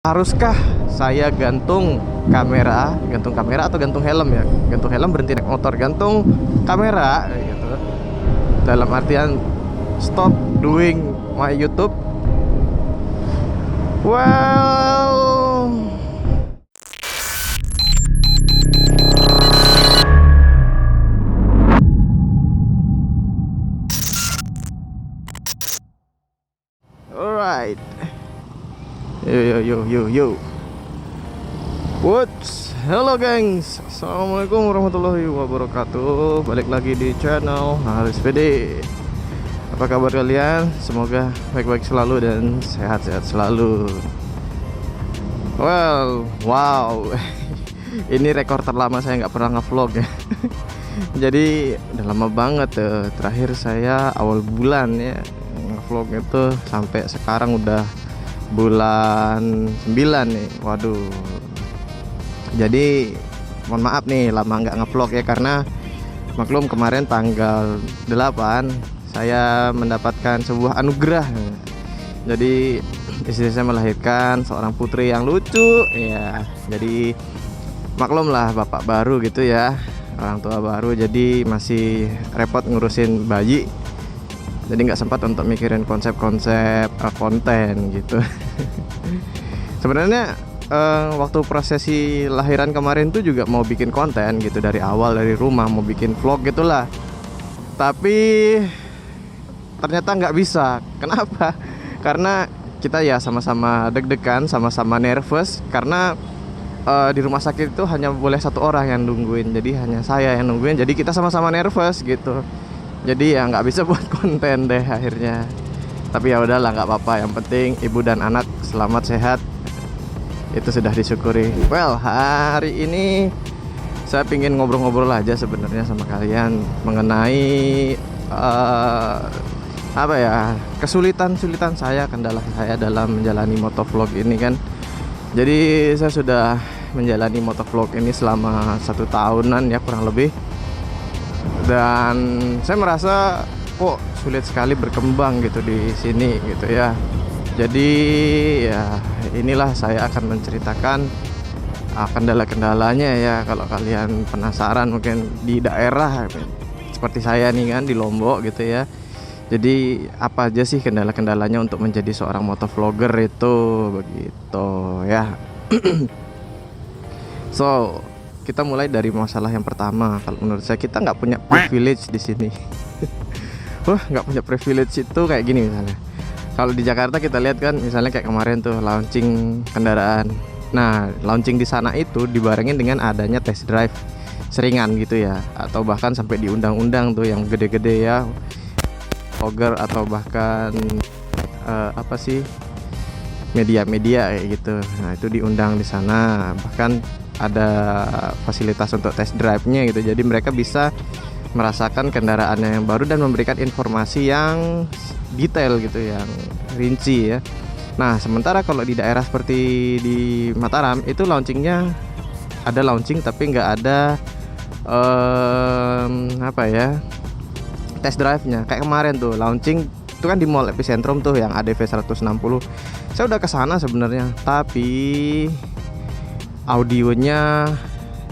Haruskah saya gantung kamera atau gantung helm ya? Gantung helm berhenti naik motor, gantung kamera gitu. Dalam artian stop doing my YouTube. Well, alright. Yo. What's hello gengs. Assalamualaikum warahmatullahi wabarakatuh. Balik lagi di channel Haris PD. Apa kabar kalian? Semoga baik-baik selalu dan sehat-sehat selalu. Well, wow. Ini rekor terlama saya nggak pernah nge-vlog ya. Jadi udah lama banget tuh. Terakhir saya awal bulan ya nge-vlog itu, sampai sekarang udah bulan 9 nih. Waduh. Jadi mohon maaf nih lama nggak nge-vlog ya, karena maklum kemarin tanggal 8 saya mendapatkan sebuah anugerah. Jadi istri saya melahirkan seorang putri yang lucu ya. Jadi maklum lah, bapak baru gitu ya, orang tua baru, jadi masih repot ngurusin bayi. Jadi nggak sempat untuk mikirin konsep-konsep konten gitu. Sebenarnya waktu prosesi lahiran kemarin tuh juga mau bikin konten gitu dari awal, dari rumah mau bikin vlog gitulah. Tapi ternyata nggak bisa. Kenapa? Karena kita ya sama-sama deg-degan, sama-sama nervous, karena di rumah sakit itu hanya boleh satu orang yang nungguin. Jadi hanya saya yang nungguin. Jadi kita sama-sama nervous gitu. Jadi ya nggak bisa buat konten deh akhirnya. Tapi ya udahlah, nggak apa-apa. Yang penting ibu dan anak selamat sehat, itu sudah disyukuri. Well, hari ini saya pingin ngobrol-ngobrol aja sebenarnya sama kalian mengenai apa ya, kesulitan saya, kendala saya dalam menjalani motovlog ini kan. Jadi saya sudah menjalani motovlog ini selama 1 tahunan ya kurang lebih. Dan saya merasa kok sulit sekali berkembang gitu di sini gitu ya. Jadi ya inilah saya akan menceritakan kendala-kendalanya ya. Kalau kalian penasaran mungkin di daerah seperti saya nih kan, di Lombok gitu ya. Jadi apa aja sih kendala-kendalanya untuk menjadi seorang motovlogger itu, begitu ya. So kita mulai dari masalah yang pertama. Kalau menurut saya, kita nggak punya privilege di sini. Wah, nggak punya privilege itu kayak gini misalnya. Kalau di Jakarta kita lihat kan, misalnya kayak kemarin tuh launching kendaraan. Nah, launching di sana itu dibarengin dengan adanya test drive seringan gitu ya, atau bahkan sampai diundang-undang tuh yang gede-gede ya, vlogger atau bahkan apa sih, media-media kayak gitu. Nah, itu diundang di sana. Bahkan ada fasilitas untuk test drive-nya gitu. Jadi mereka bisa merasakan kendaraannya yang baru dan memberikan informasi yang detail gitu, yang rinci ya. Nah, sementara kalau di daerah seperti di Mataram itu launchingnya ada launching tapi nggak ada apa ya, test drive-nya. Kayak kemarin tuh launching itu kan di Mall Epicentrum tuh yang ADV 160. Saya udah kesana sebenarnya, tapi audionya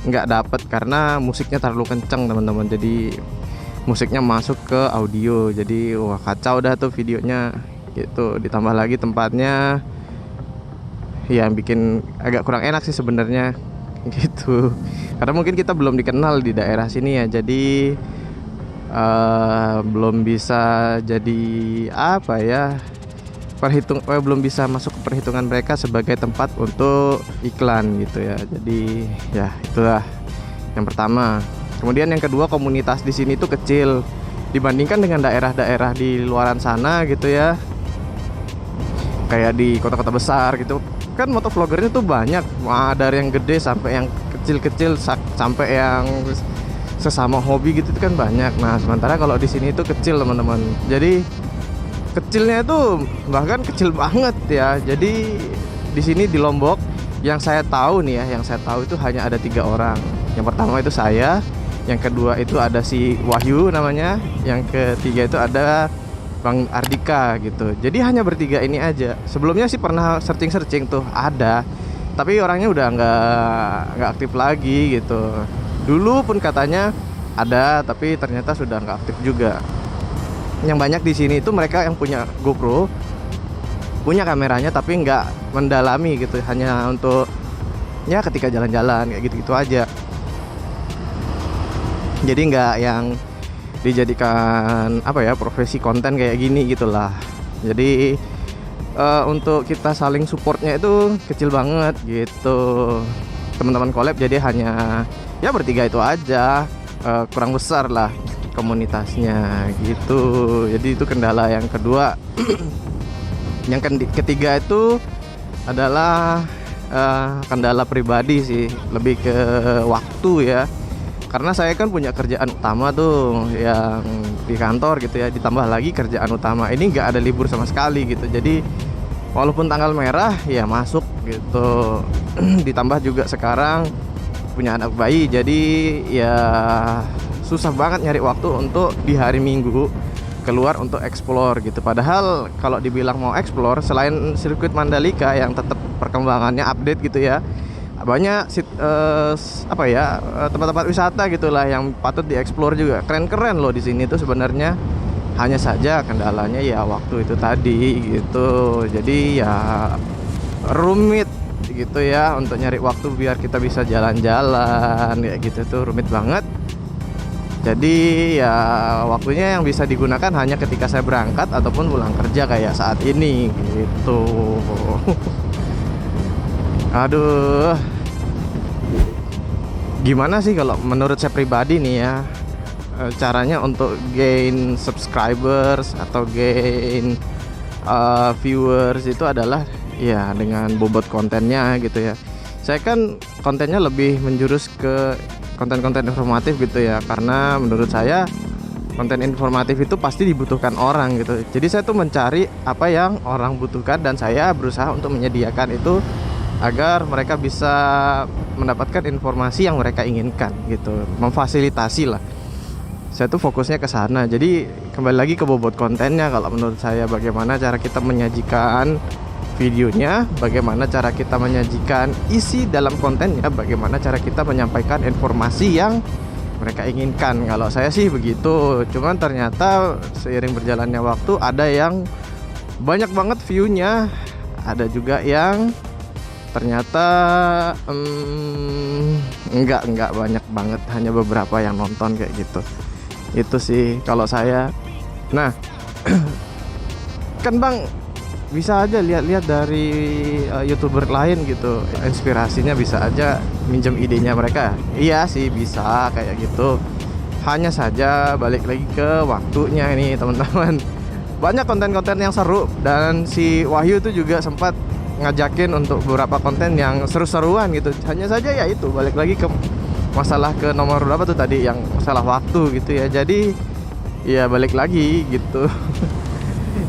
nggak dapet karena musiknya terlalu kenceng teman-teman. Jadi musiknya masuk ke audio, jadi wah kacau dah tuh videonya gitu. Ditambah lagi tempatnya ya bikin agak kurang enak sih sebenarnya gitu, karena mungkin kita belum dikenal di daerah sini ya. Jadi belum bisa jadi apa ya, belum bisa masuk ke perhitungan mereka sebagai tempat untuk iklan gitu ya. Jadi ya itulah yang pertama. Kemudian yang kedua, komunitas di sini tuh kecil dibandingkan dengan daerah-daerah di luaran sana gitu ya. Kayak di kota-kota besar gitu kan, motovloggernya tuh banyak, dari yang gede sampai yang kecil-kecil, sampai yang sesama hobi gitu kan banyak. Nah, sementara kalau di sini itu kecil teman-teman. Jadi kecilnya itu bahkan kecil banget ya. Jadi di sini di Lombok yang saya tahu nih ya, yang saya tahu itu hanya ada 3 orang. Yang pertama itu saya, yang kedua itu ada si Wahyu namanya, yang ketiga itu ada Bang Ardika gitu. Jadi hanya bertiga ini aja. Sebelumnya sih pernah searching tuh ada, tapi orangnya udah nggak aktif lagi gitu. Dulu pun katanya ada, tapi ternyata sudah nggak aktif juga. Yang banyak di sini itu mereka yang punya GoPro, punya kameranya tapi nggak mendalami gitu, hanya untuk ya ketika jalan-jalan kayak gitu-gitu aja. Jadi nggak yang dijadikan apa ya, profesi konten kayak gini gitulah. Jadi untuk kita saling supportnya itu kecil banget gitu. Teman-teman collab jadi hanya ya bertiga itu aja, kurang besar lah komunitasnya gitu. Jadi itu kendala yang kedua. Yang ketiga itu adalah kendala pribadi sih, lebih ke waktu ya. Karena saya kan punya kerjaan utama tuh yang di kantor gitu ya, ditambah lagi kerjaan utama ini nggak ada libur sama sekali gitu. Jadi walaupun tanggal merah ya masuk gitu. Ditambah juga sekarang punya anak bayi, jadi ya susah banget nyari waktu untuk di hari Minggu keluar untuk explore gitu. Padahal kalau dibilang mau explore, selain sirkuit Mandalika yang tetap perkembangannya update gitu ya, banyak tempat-tempat wisata gitulah yang patut dieksplor juga. Keren-keren loh di sini tuh sebenarnya. Hanya saja kendalanya ya waktu itu tadi gitu. Jadi ya rumit gitu ya untuk nyari waktu biar kita bisa jalan-jalan kayak gitu tuh rumit banget. Jadi ya waktunya yang bisa digunakan hanya ketika saya berangkat ataupun pulang kerja kayak saat ini gitu. Aduh, gimana sih kalau menurut saya pribadi nih ya, caranya untuk gain subscribers atau gain viewers itu adalah ya dengan bobot kontennya gitu ya. Saya kan kontennya lebih menjurus ke konten-konten informatif gitu ya, karena menurut saya konten informatif itu pasti dibutuhkan orang gitu. Jadi saya tuh mencari apa yang orang butuhkan dan saya berusaha untuk menyediakan itu agar mereka bisa mendapatkan informasi yang mereka inginkan gitu, memfasilitasi lah. Saya tuh fokusnya ke sana. Jadi kembali lagi ke bobot kontennya. Kalau menurut saya, bagaimana cara kita menyajikan videonya, bagaimana cara kita menyajikan isi dalam kontennya, bagaimana cara kita menyampaikan informasi yang mereka inginkan. Kalau saya sih begitu. Cuman ternyata seiring berjalannya waktu ada yang banyak banget view-nya, ada juga yang ternyata enggak banyak banget, hanya beberapa yang nonton kayak gitu. Itu sih kalau saya. Nah, kan Bang bisa aja lihat-lihat dari YouTuber lain gitu, inspirasinya bisa aja minjem idenya mereka. Iya sih bisa kayak gitu. Hanya saja balik lagi ke waktunya ini teman-teman. Banyak konten-konten yang seru dan si Wahyu itu juga sempat ngajakin untuk beberapa konten yang seru-seruan gitu. Hanya saja ya itu balik lagi ke masalah ke nomor berapa tuh tadi, yang masalah waktu gitu ya. Jadi ya balik lagi gitu.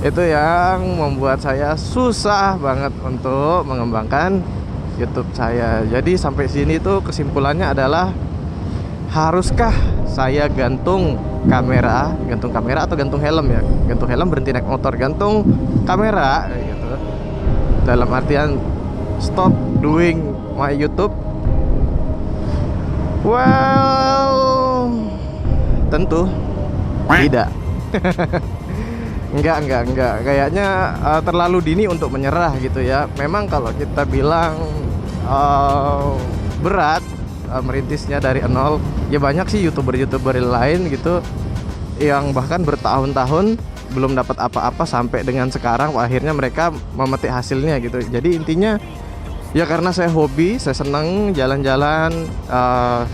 Itu yang membuat saya susah banget untuk mengembangkan YouTube saya. Jadi sampai sini tuh kesimpulannya adalah, haruskah saya gantung kamera atau gantung helm ya? Gantung helm berhenti naik motor, gantung kamera gitu. Dalam artian stop doing my YouTube. Well, tentu tidak. Enggak. Kayaknya terlalu dini untuk menyerah gitu ya. Memang kalau kita bilang berat merintisnya dari nol, ya banyak sih youtuber lain gitu yang bahkan bertahun-tahun belum dapat apa-apa sampai dengan sekarang akhirnya mereka memetik hasilnya gitu. Jadi intinya ya karena saya hobi, saya senang jalan-jalan,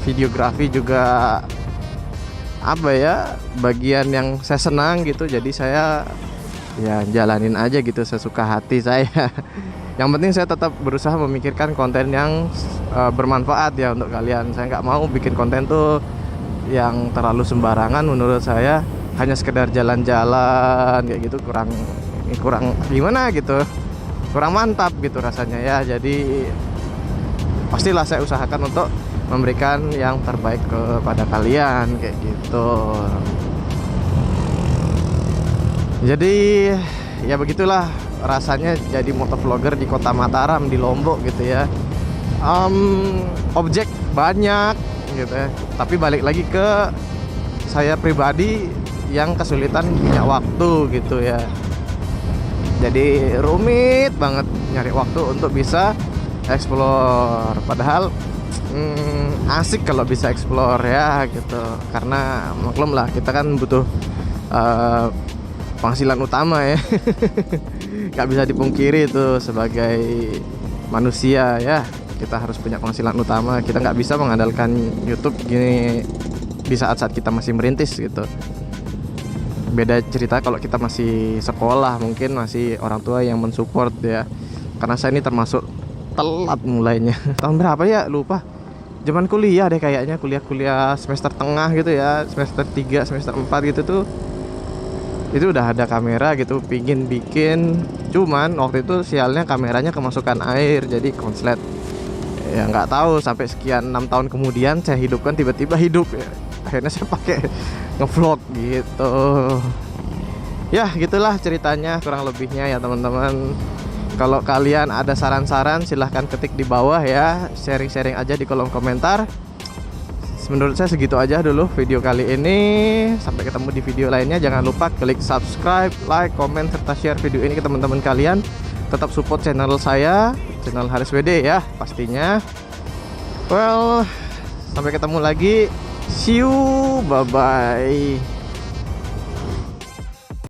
videografi juga apa ya, bagian yang saya senang gitu. Jadi saya ya jalanin aja gitu sesuka hati saya. Yang penting saya tetap berusaha memikirkan konten yang bermanfaat ya untuk kalian. Saya nggak mau bikin konten tuh yang terlalu sembarangan. Menurut saya hanya sekedar jalan-jalan kayak gitu kurang gimana gitu, kurang mantap gitu rasanya ya. Jadi pastilah saya usahakan untuk memberikan yang terbaik kepada kalian kayak gitu. Jadi ya begitulah rasanya jadi motovlogger di kota Mataram, di Lombok gitu ya. Objek banyak gitu ya, tapi balik lagi ke saya pribadi yang kesulitan punya waktu gitu ya. Jadi rumit banget nyari waktu untuk bisa explore. Padahal asik kalau bisa explore ya gitu. Karena maklum lah kita kan butuh penghasilan utama ya. Gak bisa dipungkiri itu sebagai manusia ya. Kita harus punya penghasilan utama. Kita nggak bisa mengandalkan YouTube gini di saat-saat kita masih merintis gitu. Beda cerita kalau kita masih sekolah, mungkin masih orang tua yang mensupport ya. Karena saya ini termasuk telat mulainya. Tahun berapa ya lupa. Zaman kuliah deh kayaknya, kuliah semester tengah gitu ya, semester 3, semester 4 gitu tuh. Itu udah ada kamera gitu, pingin bikin. Cuman waktu itu sialnya kameranya kemasukan air, jadi konslet. Ya nggak tahu sampai sekian 6 tahun kemudian saya hidupkan, tiba-tiba hidup ya. Akhirnya saya pakai ngevlog gitu. Ya gitulah ceritanya kurang lebihnya ya teman-teman. Kalau kalian ada saran-saran silahkan ketik di bawah ya, sharing-sharing aja di kolom komentar. Menurut saya segitu aja dulu video kali ini. Sampai ketemu di video lainnya. Jangan lupa klik subscribe, like, komen, serta share video ini ke teman-teman kalian. Tetap support channel saya, channel Haris WD ya pastinya. Well, sampai ketemu lagi. See you, bye-bye.